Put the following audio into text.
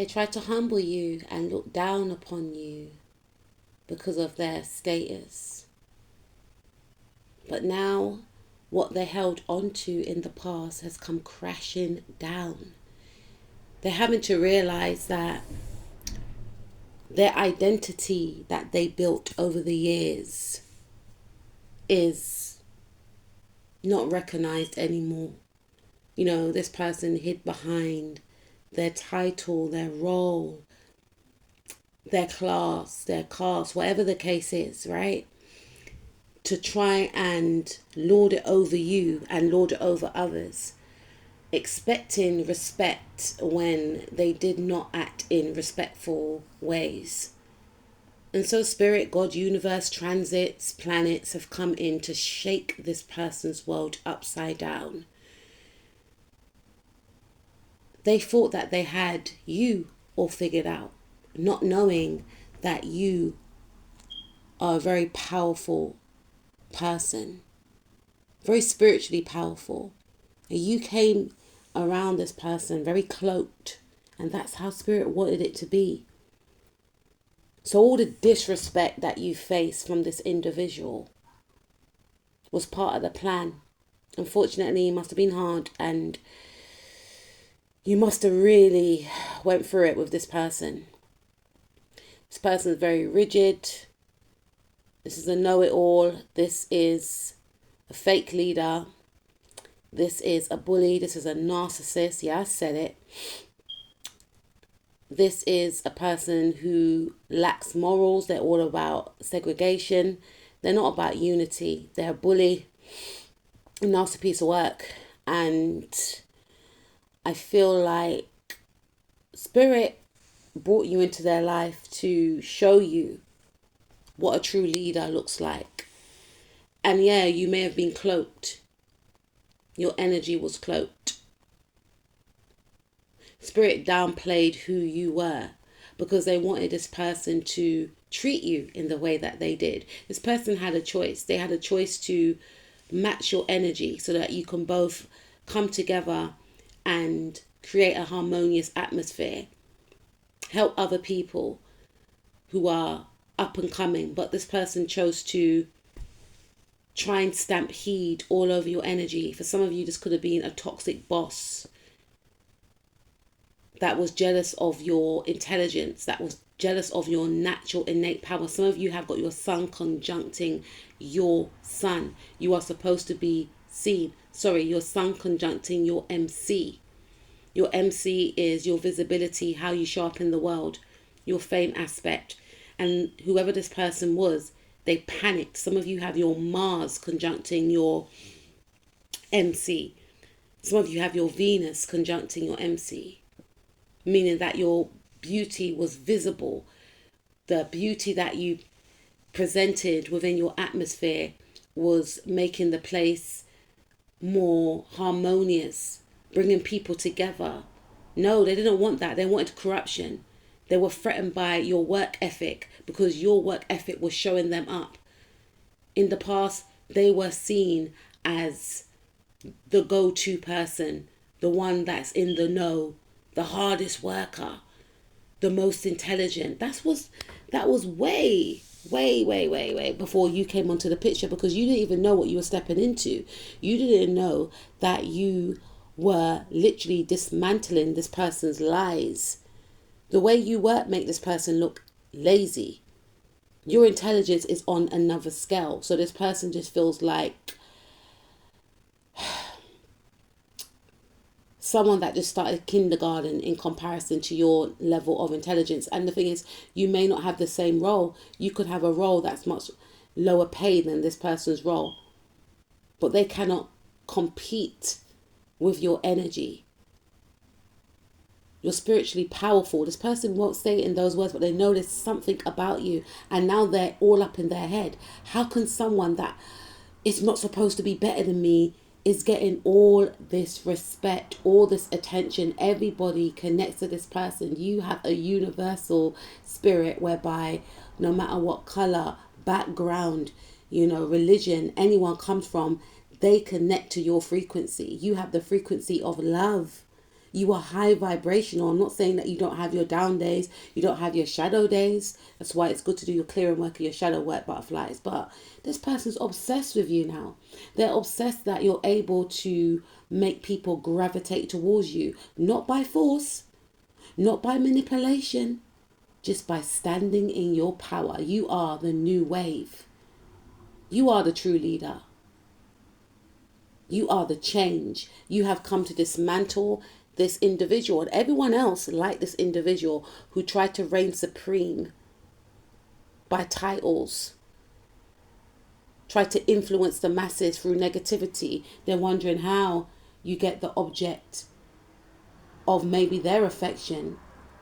They try to humble you and look down upon you because of their status. But now, what they held onto in the past has come crashing down. They're having to realize that their identity that they built over the years is not recognized anymore. You know, this person hid behind their title, their role, their class, their caste, whatever the case is, right? To try and lord it over you and lord it over others, expecting respect when they did not act in respectful ways. And so spirit, God, universe, transits, planets have come in to shake this person's world upside down. They thought that they had you all figured out, not knowing that you are a very powerful person, very spiritually powerful. And you came around this person very cloaked, and that's how spirit wanted it to be. So all the disrespect that you face from this individual was part of the plan. Unfortunately, it must have been hard, and you must have really went through it with this person. This person is very rigid. This is a know-it-all. This is a fake leader. This is a bully. This is a narcissist. Yeah, I said it. This is a person who lacks morals. They're all about segregation. They're not about unity. They're a bully. A nasty piece of work. And I feel like spirit brought you into their life to show you what a true leader looks like. And yeah, you may have been cloaked. Your energy was cloaked. Spirit downplayed who you were because they wanted this person to treat you in the way that they did. This person had a choice. They had a choice to match your energy so that you can both come together and create a harmonious atmosphere. Help other people who are up and coming. But this person chose to try and stamp heat all over your energy. For some of you, this could have been a toxic boss that was jealous of your intelligence, that was jealous of your natural innate power. Some of you have got your sun conjuncting your sun. You are supposed to be seen. Sorry, your sun conjuncting your MC. Your MC is your visibility, how you show up in the world, your fame aspect. And whoever this person was, they panicked. Some of you have your Mars conjuncting your MC. Some of you have your Venus conjuncting your MC, meaning that your beauty was visible. The beauty that you presented within your atmosphere was making the place more harmonious, bringing people together. No, they didn't want that. They wanted corruption. They were threatened by your work ethic because your work ethic was showing them up. In the past, they were seen as the go-to person, the one that's in the know, the hardest worker, the most intelligent. That was way before you came onto the picture, because you didn't even know what you were stepping into. You didn't know that you were literally dismantling this person's lies. The way you work make this person look lazy. Your intelligence is on another scale. So this person just feels like someone that just started kindergarten in comparison to your level of intelligence. And the thing is, you may not have the same role. You could have a role that's much lower paid than this person's role. But they cannot compete with your energy. You're spiritually powerful. This person won't say it in those words, but they know there's something about you. And now they're all up in their head. How can someone that is not supposed to be better than me is getting all this respect, all this attention? Everybody connects to this person. You have a universal spirit whereby no matter what color, background, religion anyone comes from, they connect to your frequency. You have the frequency of love. You are high vibrational. I'm not saying that you don't have your down days, you don't have your shadow days. That's why it's good to do your clearing work and your shadow work, butterflies. But this person's obsessed with you now. They're obsessed that you're able to make people gravitate towards you, not by force, not by manipulation, just by standing in your power. You are the new wave. You are the true leader. You are the change. You have come to dismantle this individual and everyone else like this individual who tried to reign supreme by titles, tried to influence the masses through negativity. They're wondering how you get the object of maybe their affection